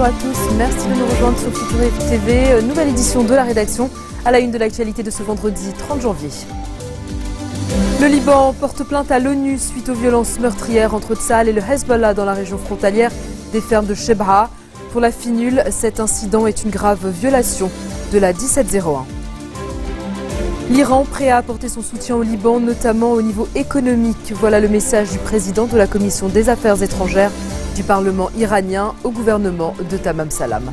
bonjour à tous, merci de nous rejoindre sur Futur TV, nouvelle édition de la rédaction, à la une de l'actualité de ce vendredi 30 janvier. Le Liban porte plainte à l'ONU suite aux violences meurtrières entre Tsahal et le Hezbollah dans la région frontalière des fermes de Shebha. Pour la FINUL, cet incident est une grave violation de la 1701. L'Iran prêt à apporter son soutien au Liban, notamment au niveau économique. Voilà le message du président de la Commission des Affaires étrangères du Parlement iranien au gouvernement de Tamam Salam.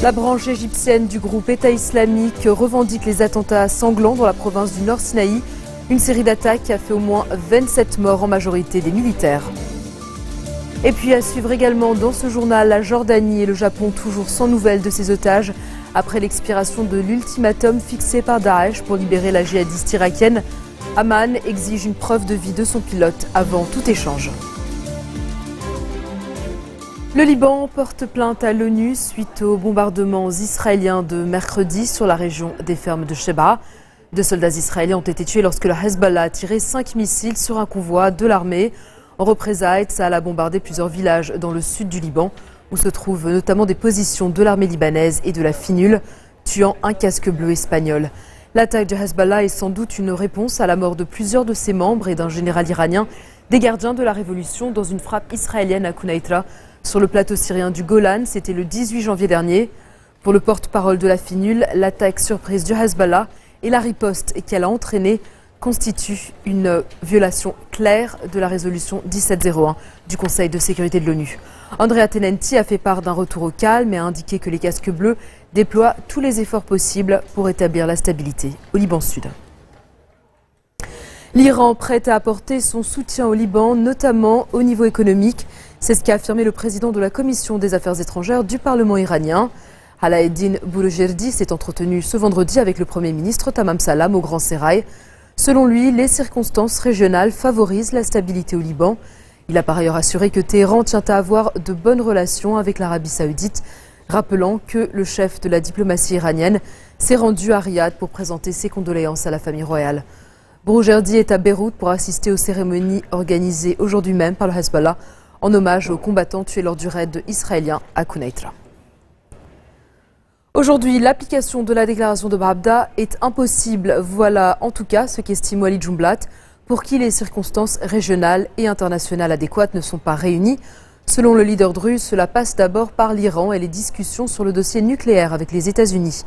La branche égyptienne du groupe État islamique revendique les attentats sanglants dans la province du Nord Sinaï. Une série d'attaques a fait au moins 27 morts, en majorité des militaires. Et puis à suivre également dans ce journal, la Jordanie et le Japon toujours sans nouvelles de ces otages. Après l'expiration de l'ultimatum fixé par Daesh pour libérer la djihadiste irakienne, Amman exige une preuve de vie de son pilote avant tout échange. Le Liban porte plainte à l'ONU suite aux bombardements israéliens de mercredi sur la région des fermes de Shebha. 2 soldats israéliens ont été tués lorsque le Hezbollah a tiré 5 missiles sur un convoi de l'armée. En représailles, Tsahal a bombardé plusieurs villages dans le sud du Liban, où se trouvent notamment des positions de l'armée libanaise et de la FINUL, tuant un casque bleu espagnol. L'attaque du Hezbollah est sans doute une réponse à la mort de plusieurs de ses membres et d'un général iranien, des gardiens de la révolution, dans une frappe israélienne à Quneitra, sur le plateau syrien du Golan. C'était le 18 janvier dernier. Pour le porte-parole de la FINUL, l'attaque surprise du Hezbollah et la riposte qu'elle a entraînée constituent une violation claire de la résolution 1701 du Conseil de sécurité de l'ONU. Andrea Tenenti a fait part d'un retour au calme et a indiqué que les casques bleus déploient tous les efforts possibles pour établir la stabilité au Liban Sud. L'Iran prête à apporter son soutien au Liban, notamment au niveau économique. C'est ce qu'a affirmé le président de la Commission des Affaires étrangères du Parlement iranien. Alaeddin Bouloujerdi s'est entretenu ce vendredi avec le Premier ministre Tamam Salam au Grand Sérail. Selon lui, les circonstances régionales favorisent la stabilité au Liban. Il a par ailleurs assuré que Téhéran tient à avoir de bonnes relations avec l'Arabie saoudite, rappelant que le chef de la diplomatie iranienne s'est rendu à Riyad pour présenter ses condoléances à la famille royale. Bouloujerdi est à Beyrouth pour assister aux cérémonies organisées aujourd'hui même par le Hezbollah en hommage aux combattants tués lors du raid israélien à Quneitra. Aujourd'hui, l'application de la déclaration de Bravda est impossible. Voilà en tout cas ce qu'estime Walid Jumblat, pour qui les circonstances régionales et internationales adéquates ne sont pas réunies. Selon le leader druze, cela passe d'abord par l'Iran et les discussions sur le dossier nucléaire avec les États-Unis.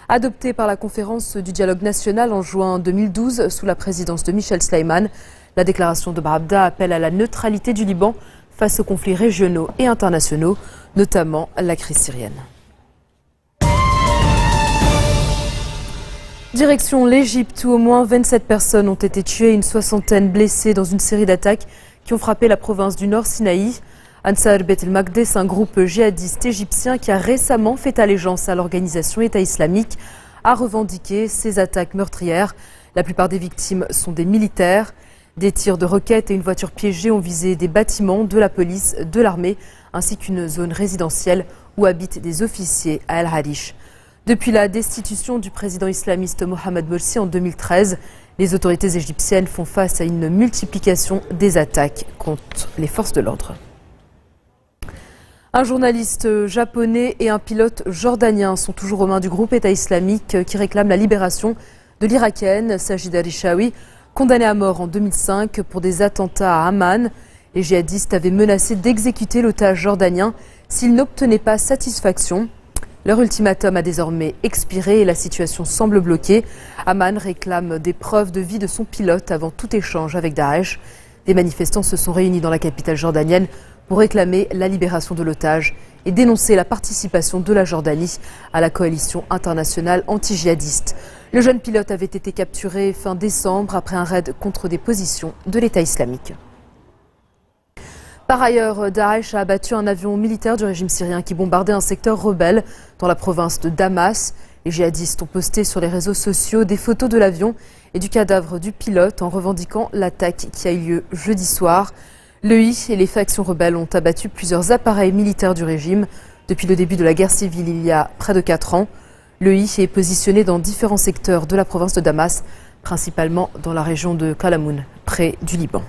Adoptée par la conférence du dialogue national en juin 2012 sous la présidence de Michel Sleiman, la déclaration de Bravda appelle à la neutralité du Liban face aux conflits régionaux et internationaux, notamment la crise syrienne. Direction l'Égypte où au moins 27 personnes ont été tuées et une soixantaine blessées dans une série d'attaques qui ont frappé la province du Nord Sinaï. Ansar Bet el-Makdès, un groupe djihadiste égyptien qui a récemment fait allégeance à l'organisation État islamique, a revendiqué ces attaques meurtrières. La plupart des victimes sont des militaires. Des tirs de roquettes et une voiture piégée ont visé des bâtiments de la police, de l'armée, ainsi qu'une zone résidentielle où habitent des officiers à El Harish. Depuis la destitution du président islamiste Mohamed Morsi en 2013, les autorités égyptiennes font face à une multiplication des attaques contre les forces de l'ordre. Un journaliste japonais et un pilote jordanien sont toujours aux mains du groupe État islamique qui réclame la libération de l'Irakienne Sajida Rishawi, condamnée à mort en 2005 pour des attentats à Amman. Les djihadistes avaient menacé d'exécuter l'otage jordanien s'il n'obtenait pas satisfaction. Leur ultimatum a désormais expiré et la situation semble bloquée. Amman réclame des preuves de vie de son pilote avant tout échange avec Daesh. Des manifestants se sont réunis dans la capitale jordanienne pour réclamer la libération de l'otage et dénoncer la participation de la Jordanie à la coalition internationale anti-djihadiste. Le jeune pilote avait été capturé fin décembre après un raid contre des positions de l'État islamique. Par ailleurs, Daesh a abattu un avion militaire du régime syrien qui bombardait un secteur rebelle dans la province de Damas. Les djihadistes ont posté sur les réseaux sociaux des photos de l'avion et du cadavre du pilote en revendiquant l'attaque qui a eu lieu jeudi soir. L'EI et les factions rebelles ont abattu plusieurs appareils militaires du régime depuis le début de la guerre civile il y a près de 4 ans. L'EI est positionné dans différents secteurs de la province de Damas, principalement dans la région de Kalamoun, près du Liban.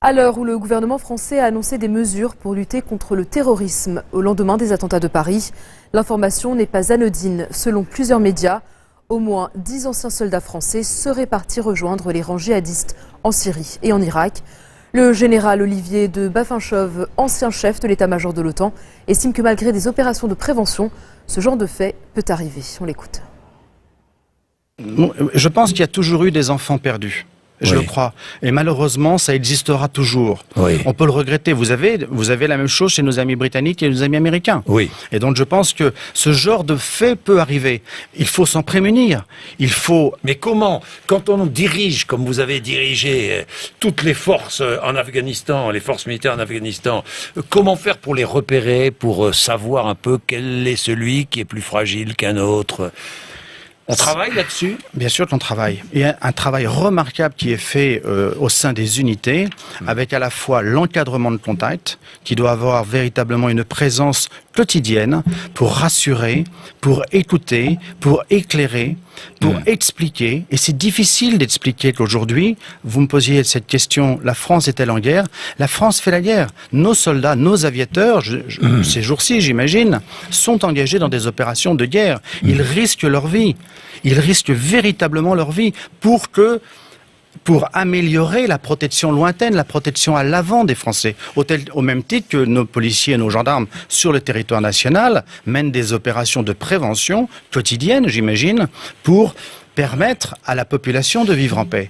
À l'heure où le gouvernement français a annoncé des mesures pour lutter contre le terrorisme au lendemain des attentats de Paris, l'information n'est pas anodine. Selon plusieurs médias, au moins 10 anciens soldats français seraient partis rejoindre les rangs djihadistes en Syrie et en Irak. Le général Olivier de Baffinchauve, ancien chef de l'état-major de l'OTAN, estime que malgré des opérations de prévention, ce genre de fait peut arriver. On l'écoute. Je pense qu'il y a toujours eu des enfants perdus. Je le crois. Et malheureusement, ça existera toujours. Oui. On peut le regretter. Vous avez la même chose chez nos amis britanniques et nos amis américains. Oui. Et donc je pense que ce genre de fait peut arriver. Il faut s'en prémunir. Il faut... Mais comment, quand on dirige, comme vous avez dirigé toutes les forces en Afghanistan, les forces militaires en Afghanistan, comment faire pour les repérer, pour savoir un peu quel est celui qui est plus fragile qu'un autre ? On travaille là-dessus ? Bien sûr qu'on travaille. Il y a un travail remarquable qui est fait au sein des unités, avec à la fois l'encadrement de contact, qui doit avoir véritablement une présence quotidienne pour rassurer, pour écouter, pour éclairer, pour expliquer. Et c'est difficile d'expliquer qu'aujourd'hui, vous me posiez cette question, la France est-elle en guerre ? La France fait la guerre. Nos soldats, nos aviateurs, ces jours-ci, j'imagine, sont engagés dans des opérations de guerre. Ils risquent leur vie. Ils risquent véritablement leur vie pour améliorer la protection lointaine, la protection à l'avant des Français. Au même titre que nos policiers et nos gendarmes sur le territoire national mènent des opérations de prévention quotidiennes, j'imagine, pour permettre à la population de vivre en paix.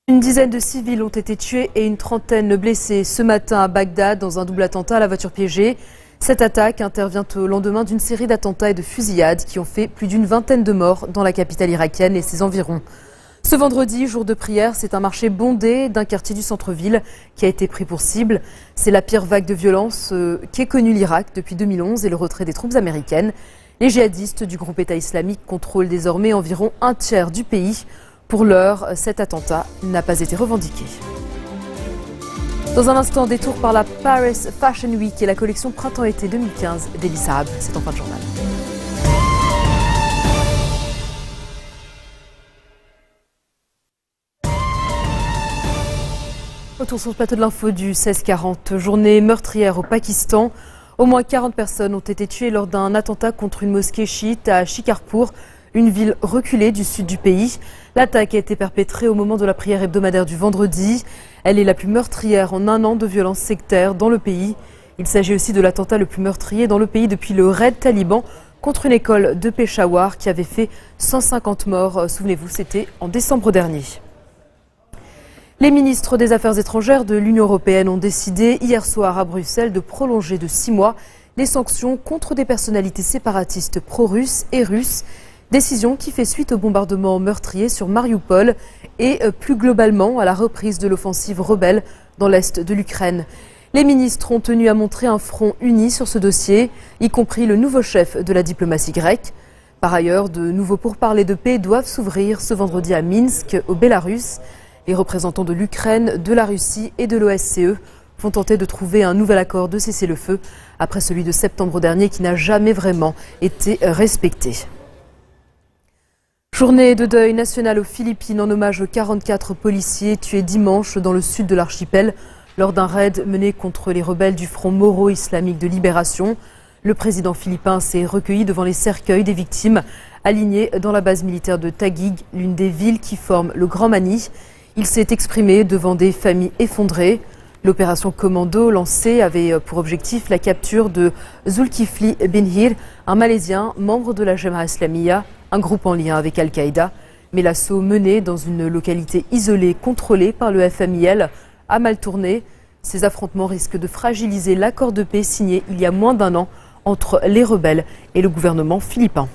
Une dizaine de civils ont été tués et une trentaine blessés ce matin à Bagdad dans un double attentat à la voiture piégée. Cette attaque intervient au lendemain d'une série d'attentats et de fusillades qui ont fait plus d'une vingtaine de morts dans la capitale irakienne et ses environs. Ce vendredi, jour de prière, c'est un marché bondé d'un quartier du centre-ville qui a été pris pour cible. C'est la pire vague de violence qu'ait connue l'Irak depuis 2011 et le retrait des troupes américaines. Les djihadistes du groupe État islamique contrôlent désormais environ un tiers du pays. Pour l'heure, cet attentat n'a pas été revendiqué. Dans un instant, détour par la Paris Fashion Week et la collection Printemps-été 2015 d'Elie Saab. C'est en fin de journal. Retour sur le plateau de l'info du 16-40. Journée meurtrière au Pakistan. Au moins 40 personnes ont été tuées lors d'un attentat contre une mosquée chiite à Shikarpur, une ville reculée du sud du pays. L'attaque a été perpétrée au moment de la prière hebdomadaire du vendredi. Elle est la plus meurtrière en un an de violence sectaire dans le pays. Il s'agit aussi de l'attentat le plus meurtrier dans le pays depuis le raid taliban contre une école de Peshawar qui avait fait 150 morts. Souvenez-vous, c'était en décembre dernier. Les ministres des Affaires étrangères de l'Union européenne ont décidé hier soir à Bruxelles de prolonger de 6 mois les sanctions contre des personnalités séparatistes pro-russes et russes. Décision qui fait suite au bombardement meurtrier sur Mariupol et plus globalement à la reprise de l'offensive rebelle dans l'est de l'Ukraine. Les ministres ont tenu à montrer un front uni sur ce dossier, y compris le nouveau chef de la diplomatie grecque. Par ailleurs, de nouveaux pourparlers de paix doivent s'ouvrir ce vendredi à Minsk, au Bélarus. Les représentants de l'Ukraine, de la Russie et de l'OSCE vont tenter de trouver un nouvel accord de cessez-le-feu après celui de septembre dernier qui n'a jamais vraiment été respecté. Journée de deuil national aux Philippines en hommage aux 44 policiers tués dimanche dans le sud de l'archipel lors d'un raid mené contre les rebelles du Front Moro Islamique de Libération. Le président philippin s'est recueilli devant les cercueils des victimes alignés dans la base militaire de Taguig, l'une des villes qui forment le Grand Mani. Il s'est exprimé devant des familles effondrées. L'opération Commando lancée avait pour objectif la capture de Zulkifli bin Hir, un Malaisien membre de la Jemaah Islamiyah, un groupe en lien avec Al-Qaïda. Mais l'assaut mené dans une localité isolée contrôlée par le FMIL a mal tourné. Ces affrontements risquent de fragiliser l'accord de paix signé il y a moins d'un an entre les rebelles et le gouvernement philippin.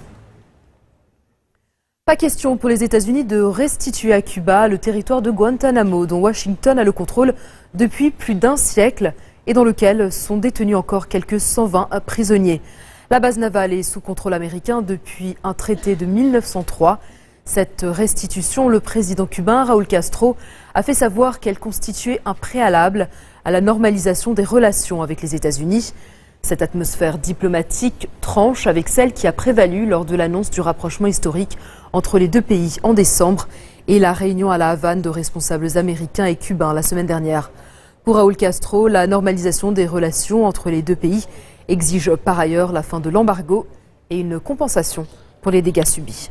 Pas question pour les États-Unis de restituer à Cuba le territoire de Guantanamo, dont Washington a le contrôle depuis plus d'un siècle et dans lequel sont détenus encore quelques 120 prisonniers. La base navale est sous contrôle américain depuis un traité de 1903. Cette restitution, le président cubain Raúl Castro a fait savoir qu'elle constituait un préalable à la normalisation des relations avec les États-Unis. Cette atmosphère diplomatique tranche avec celle qui a prévalu lors de l'annonce du rapprochement historique entre les deux pays en décembre et la réunion à La Havane de responsables américains et cubains la semaine dernière. Pour Raúl Castro, la normalisation des relations entre les deux pays exige par ailleurs la fin de l'embargo et une compensation pour les dégâts subis.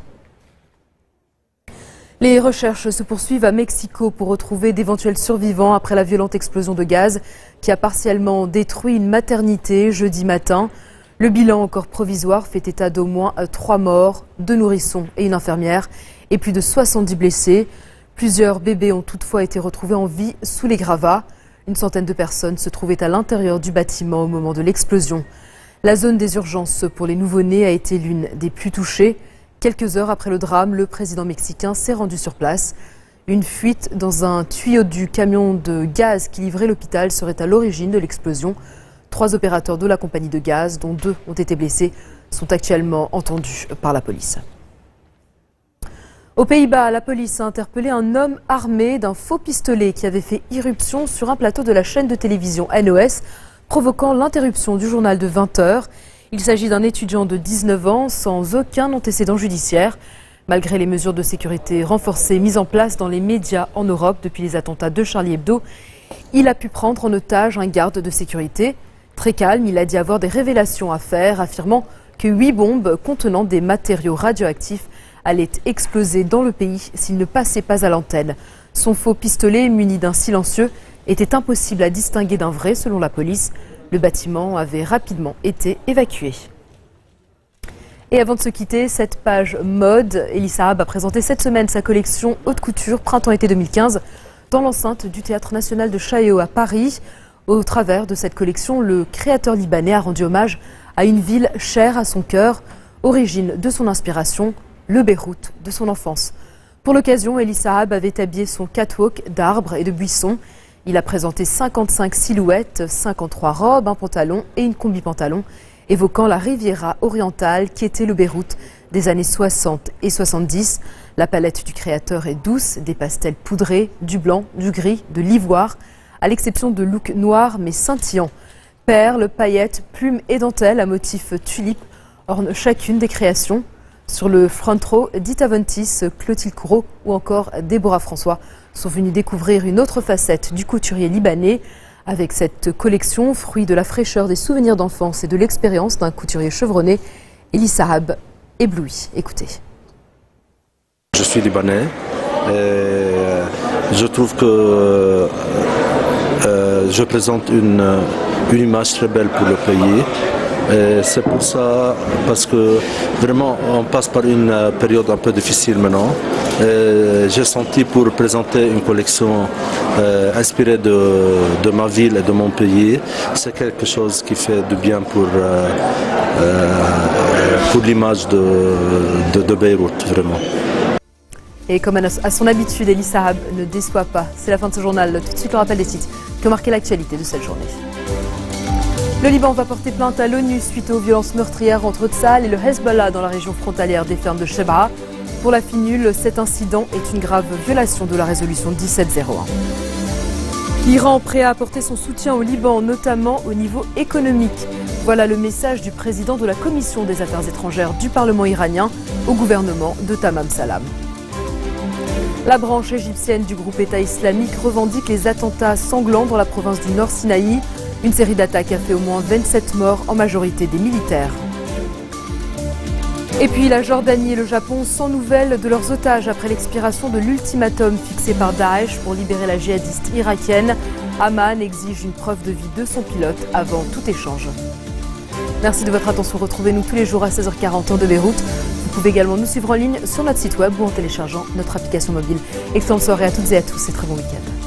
Les recherches se poursuivent à Mexico pour retrouver d'éventuels survivants après la violente explosion de gaz qui a partiellement détruit une maternité jeudi matin. Le bilan encore provisoire fait état d'au moins 3 morts, 2 nourrissons et une infirmière, et plus de 70 blessés. Plusieurs bébés ont toutefois été retrouvés en vie sous les gravats. Une centaine de personnes se trouvaient à l'intérieur du bâtiment au moment de l'explosion. La zone des urgences pour les nouveau-nés a été l'une des plus touchées. Quelques heures après le drame, le président mexicain s'est rendu sur place. Une fuite dans un tuyau du camion de gaz qui livrait l'hôpital serait à l'origine de l'explosion. 3 opérateurs de la compagnie de gaz, dont 2 ont été blessés, sont actuellement entendus par la police. Aux Pays-Bas, la police a interpellé un homme armé d'un faux pistolet qui avait fait irruption sur un plateau de la chaîne de télévision NOS, provoquant l'interruption du journal de 20 heures. Il s'agit d'un étudiant de 19 ans sans aucun antécédent judiciaire. Malgré les mesures de sécurité renforcées mises en place dans les médias en Europe depuis les attentats de Charlie Hebdo, il a pu prendre en otage un garde de sécurité. Très calme, il a dit avoir des révélations à faire, affirmant que 8 bombes contenant des matériaux radioactifs allaient exploser dans le pays s'il ne passait pas à l'antenne. Son faux pistolet, muni d'un silencieux, était impossible à distinguer d'un vrai selon la police. Le bâtiment avait rapidement été évacué. Et avant de se quitter, cette page mode, Elie Saab a présenté cette semaine sa collection haute couture printemps-été 2015 dans l'enceinte du Théâtre National de Chaillot à Paris. Au travers de cette collection, le créateur libanais a rendu hommage à une ville chère à son cœur, origine de son inspiration, le Beyrouth de son enfance. Pour l'occasion, Elie Saab avait habillé son catwalk d'arbres et de buissons. Il a présenté 55 silhouettes, 53 robes, un pantalon et une combi-pantalon, évoquant la Riviera orientale qui était le Beyrouth des années 60 et 70. La palette du créateur est douce, des pastels poudrés, du blanc, du gris, de l'ivoire, à l'exception de looks noirs mais scintillants. Perles, paillettes, plumes et dentelles à motif tulipe ornent chacune des créations. Sur le front row, Dita Ventis, Clotilde Courreau ou encore Déborah François sont venus découvrir une autre facette du couturier libanais. Avec cette collection, fruit de la fraîcheur des souvenirs d'enfance et de l'expérience d'un couturier chevronné, Elie Saab ébloui. Écoutez. Je suis libanais et je trouve que je présente une image très belle pour le pays. C'est pour ça, parce que vraiment on passe par une période un peu difficile maintenant. J'ai senti pour présenter une collection inspirée de ma ville et de mon pays. C'est quelque chose qui fait du bien pour l'image de Beyrouth, vraiment. Et comme à son habitude, Elie Saab ne déçoit pas. C'est la fin de ce journal. Tout de suite, le rappel des titres qui ont marqué l'actualité de cette journée. Le Liban va porter plainte à l'ONU suite aux violences meurtrières entre Tsahal et le Hezbollah dans la région frontalière des fermes de Shebra. Pour la FINUL, cet incident est une grave violation de la résolution 1701. L'Iran prêt à apporter son soutien au Liban, notamment au niveau économique. Voilà le message du président de la Commission des Affaires étrangères du Parlement iranien au gouvernement de Tamam Salam. La branche égyptienne du groupe État islamique revendique les attentats sanglants dans la province du Nord Sinaï. Une série d'attaques a fait au moins 27 morts, en majorité des militaires. Et puis la Jordanie et le Japon sans nouvelles de leurs otages après l'expiration de l'ultimatum fixé par Daesh pour libérer la djihadiste irakienne. Amman exige une preuve de vie de son pilote avant tout échange. Merci de votre attention. Retrouvez-nous tous les jours à 16h40 de Beyrouth. Vous pouvez également nous suivre en ligne sur notre site web ou en téléchargeant notre application mobile. Excellente soirée à toutes et à tous et très bon week-end.